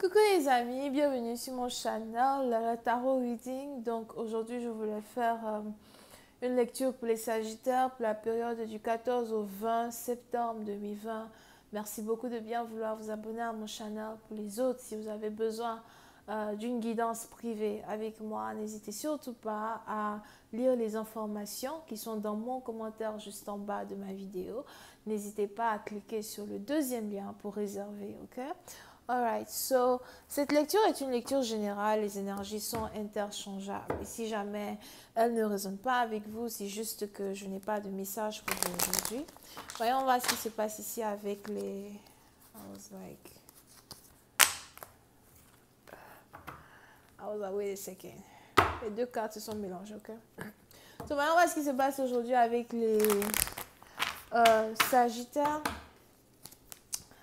Coucou les amis, bienvenue sur mon channel, la Tarot Reading. Donc aujourd'hui je voulais faire une lecture pour les Sagittaires pour la période du 14 au 20 septembre 2020. Merci beaucoup de bien vouloir vous abonner à mon channel. Pour les autres, si vous avez besoin d'une guidance privée avec moi, n'hésitez surtout pas à lire les informations qui sont dans mon commentaire juste en bas de ma vidéo. N'hésitez pas à cliquer sur le deuxième lien pour réserver, ok? Alright, so cette lecture est une lecture générale, les énergies sont interchangeables. Et si jamais elles ne résonnent pas avec vous, c'est juste que je n'ai pas de message pour vous aujourd'hui. Voyons voir ce qui se passe ici avec les... wait a second. Les deux cartes se sont mélangées, ok? So, voyons voir ce qui se passe aujourd'hui avec les Sagittaires.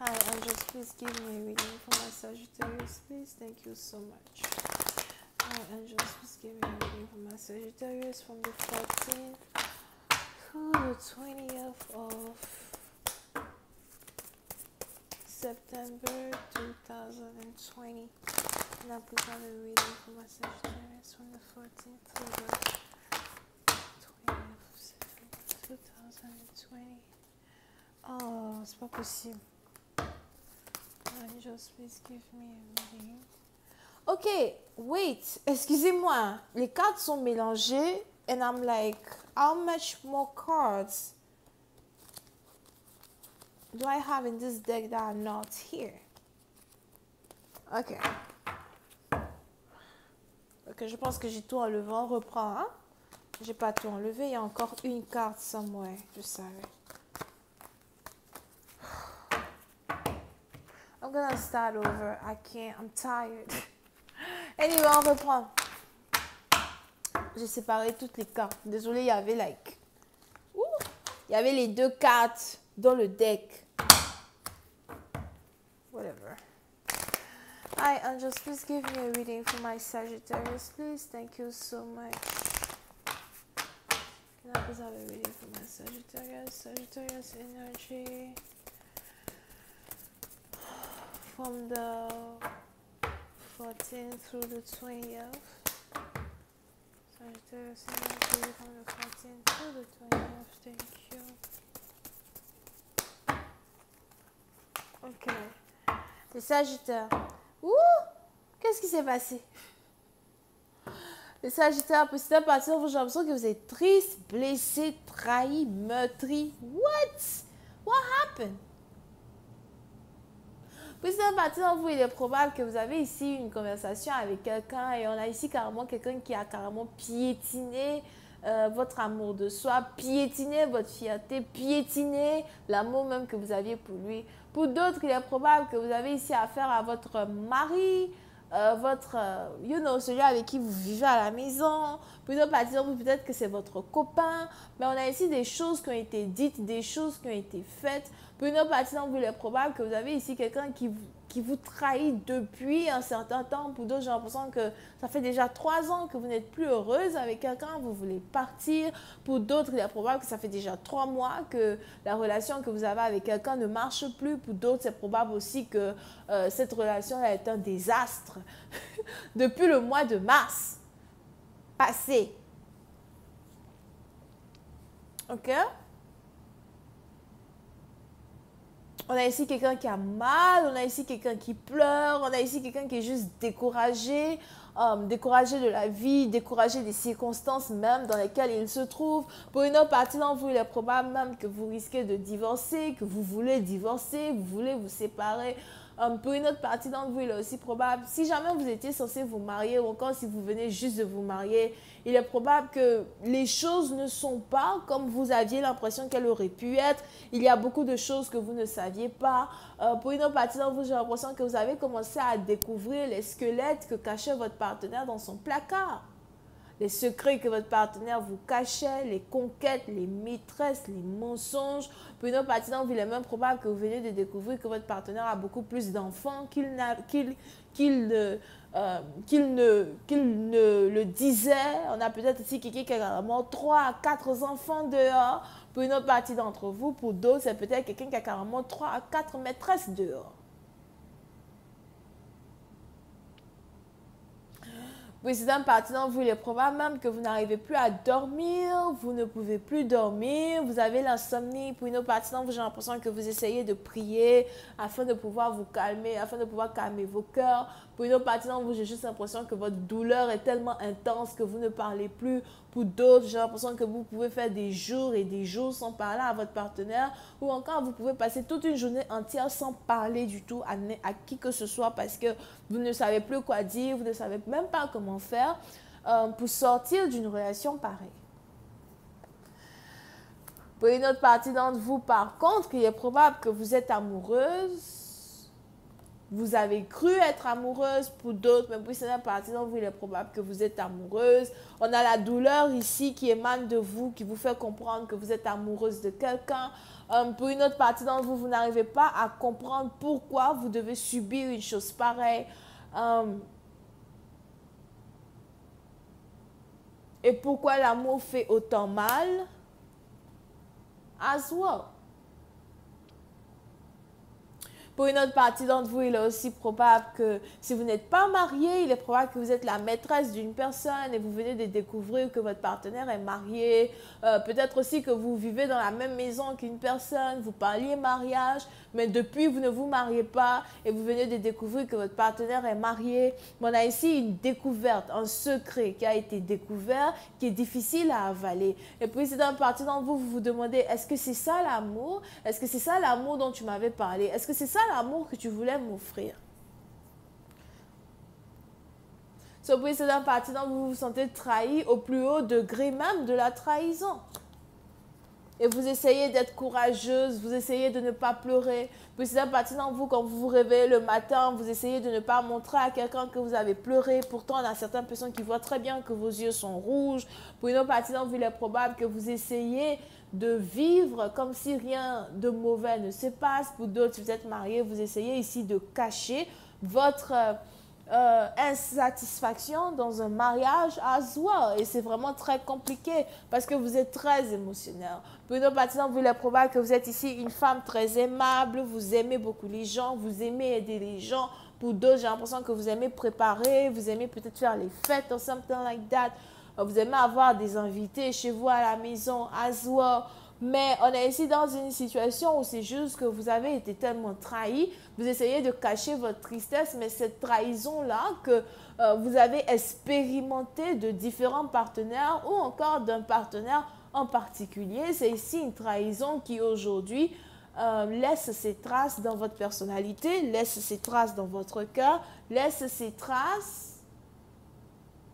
Hi, angels, please give me a reading for my Sagittarius, please. Thank you so much. Hi, angels, please give me a reading for my Sagittarius from the 14th to the 20th of September 2020. Now, please have a reading for my Sagittarius from the 14th to the 20th of September 2020. Oh, c'est pas possible. Just please give me a reading. Ok, wait, excusez-moi. Les cartes sont mélangées and I'm like, how much more cards do I have in this deck that are not here? Ok. Ok, je pense que j'ai tout enlevé. On reprend, hein? J'ai pas tout enlevé. Il y a encore une carte somewhere. Je savais. I'm gonna start over. I can't. I'm tired. Anyway, on reprend. J'ai séparé toutes les cartes. Désolée, il y avait like... Ouh, il y avait les deux cartes dans le deck. Whatever. Hi, angels, please give me a reading for my Sagittarius, please. Thank you so much. Can I please have a reading for my Sagittarius? Sagittarius energy. From the 14th through the 20th. Sagittarius energy from the 14th through the 20th. Thank you. Ok. Les Sagittaires. Ouh! Qu'est-ce qui s'est passé? Les Sagittaires, petit à petit, j'ai l'impression que vous êtes triste, blessé, trahi, meurtri. What happened? Puis c'est parti dans vous, il est probable que vous avez ici une conversation avec quelqu'un et on a ici carrément quelqu'un qui a carrément piétiné votre amour de soi, piétiné votre fierté, piétiné l'amour même que vous aviez pour lui. Pour d'autres, il est probable que vous avez ici affaire à votre mari, celui avec qui vous vivez à la maison. Pour d'autres parties, peut-être que c'est votre copain. Mais on a ici des choses qui ont été dites, des choses qui ont été faites. Pour une autre partie d'entre vous, il est probable que vous avez ici quelqu'un qui vous trahit depuis un certain temps. Pour d'autres, j'ai l'impression que ça fait déjà 3 ans que vous n'êtes plus heureuse avec quelqu'un, vous voulez partir. Pour d'autres, il est probable que ça fait déjà 3 mois que la relation que vous avez avec quelqu'un ne marche plus. Pour d'autres, c'est probable aussi que cette relation est un désastre depuis le mois de mars passé. Ok? On a ici quelqu'un qui a mal, on a ici quelqu'un qui pleure, on a ici quelqu'un qui est juste découragé, découragé de la vie, découragé des circonstances même dans lesquelles il se trouve. Pour une autre partie d'entre vous, il est probable même que vous risquez de divorcer, que vous voulez divorcer, vous voulez vous séparer. Pour une autre partie d'entre vous, il est aussi probable, si jamais vous étiez censé vous marier ou encore si vous venez juste de vous marier, il est probable que les choses ne sont pas comme vous aviez l'impression qu'elles auraient pu être. Il y a beaucoup de choses que vous ne saviez pas. Pour une autre partie d'entre vous, j'ai l'impression que vous avez commencé à découvrir les squelettes que cachait votre partenaire dans son placard. Les secrets que votre partenaire vous cachait, les conquêtes, les maîtresses, les mensonges. Pour une autre partie d'entre vous, il est même probable que vous venez de découvrir que votre partenaire a beaucoup plus d'enfants qu'il ne le disait. On a peut-être ici quelqu'un qui a carrément 3 à 4 enfants dehors. Pour une autre partie d'entre vous, pour d'autres, c'est peut-être quelqu'un qui a carrément 3 à 4 maîtresses dehors. Oui, c'est un parti dans vous, il est probable même que vous n'arrivez plus à dormir, vous ne pouvez plus dormir, vous avez l'insomnie. Pour une autre partie dans vous, j'ai l'impression que vous essayez de prier afin de pouvoir vous calmer, afin de pouvoir calmer vos cœurs. Pour une autre partie dans vous, j'ai juste l'impression que votre douleur est tellement intense que vous ne parlez plus. Pour d'autres, j'ai l'impression que vous pouvez faire des jours et des jours sans parler à votre partenaire, ou encore vous pouvez passer toute une journée entière sans parler du tout à qui que ce soit parce que vous ne savez plus quoi dire, vous ne savez même pas comment faire pour sortir d'une relation pareille. Pour une autre partie d'entre vous, par contre, il est probable que vous êtes amoureuse. Vous avez cru être amoureuse pour d'autres, mais pour une partie d'entre vous, il est probable que vous êtes amoureuse. On a la douleur ici qui émane de vous, qui vous fait comprendre que vous êtes amoureuse de quelqu'un. Pour une autre partie d'entre vous, vous n'arrivez pas à comprendre pourquoi vous devez subir une chose pareille. Et pourquoi l'amour fait autant mal? As well. Pour une autre partie d'entre vous, il est aussi probable que si vous n'êtes pas marié, il est probable que vous êtes la maîtresse d'une personne et vous venez de découvrir que votre partenaire est marié. Peut-être aussi que vous vivez dans la même maison qu'une personne, vous parliez mariage, mais depuis vous ne vous mariez pas et vous venez de découvrir que votre partenaire est marié. Mais on a ici une découverte, un secret qui a été découvert, qui est difficile à avaler. Et puis c'est dans une partie d'entre vous, vous vous demandez, est-ce que c'est ça l'amour? Est-ce que c'est ça l'amour dont tu m'avais parlé? Est-ce que c'est ça l'amour que tu voulais m'offrir? Puis c'est dans une partie dont vous vous sentez trahi au plus haut degré même de la trahison. Et vous essayez d'être courageuse, vous essayez de ne pas pleurer. Puis c'est une partie dans vous, quand vous vous réveillez le matin, vous essayez de ne pas montrer à quelqu'un que vous avez pleuré. Pourtant, il y a certaines personnes qui voient très bien que vos yeux sont rouges. Pour une autre partie dans vous, il est probable que vous essayez de vivre comme si rien de mauvais ne se passe. Pour d'autres, si vous êtes mariés, vous essayez ici de cacher votre insatisfaction dans un mariage as well. Et c'est vraiment très compliqué parce que vous êtes très émotionnel. Pour une autre partie, vous, il est probable que vous êtes ici une femme très aimable, vous aimez beaucoup les gens, vous aimez aider les gens. Pour d'autres, j'ai l'impression que vous aimez préparer, vous aimez peut-être faire les fêtes or something like that. Vous aimez avoir des invités chez vous à la maison as well. Mais on est ici dans une situation où c'est juste que vous avez été tellement trahi, vous essayez de cacher votre tristesse, mais cette trahison-là que vous avez expérimenté de différents partenaires ou encore d'un partenaire en particulier, c'est ici une trahison qui aujourd'hui laisse ses traces dans votre personnalité, laisse ses traces dans votre cœur, laisse ses traces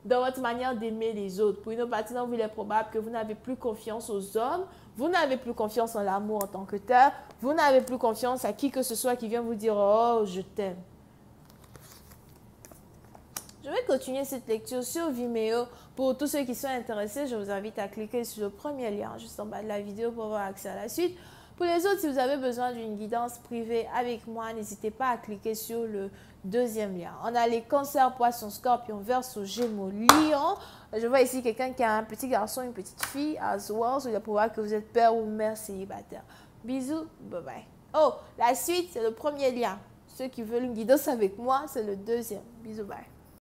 dans votre manière d'aimer les autres. Pour une autre partie d'entre vous, il est probable que vous n'avez plus confiance aux hommes, vous n'avez plus confiance en l'amour en tant que tel, vous n'avez plus confiance à qui que ce soit qui vient vous dire « Oh, je t'aime ». Je vais continuer cette lecture sur Vimeo. Pour tous ceux qui sont intéressés, je vous invite à cliquer sur le premier lien juste en bas de la vidéo pour avoir accès à la suite. Pour les autres, si vous avez besoin d'une guidance privée avec moi, n'hésitez pas à cliquer sur le deuxième lien. On a les cancers, poissons, scorpions, verseaux, gémeaux, lions. Je vois ici quelqu'un qui a un petit garçon, une petite fille, as well. Il va pouvoir que vous êtes père ou mère célibataire. Bisous, bye bye. Oh, la suite, c'est le premier lien. Ceux qui veulent une guidance avec moi, c'est le deuxième. Bisous, bye.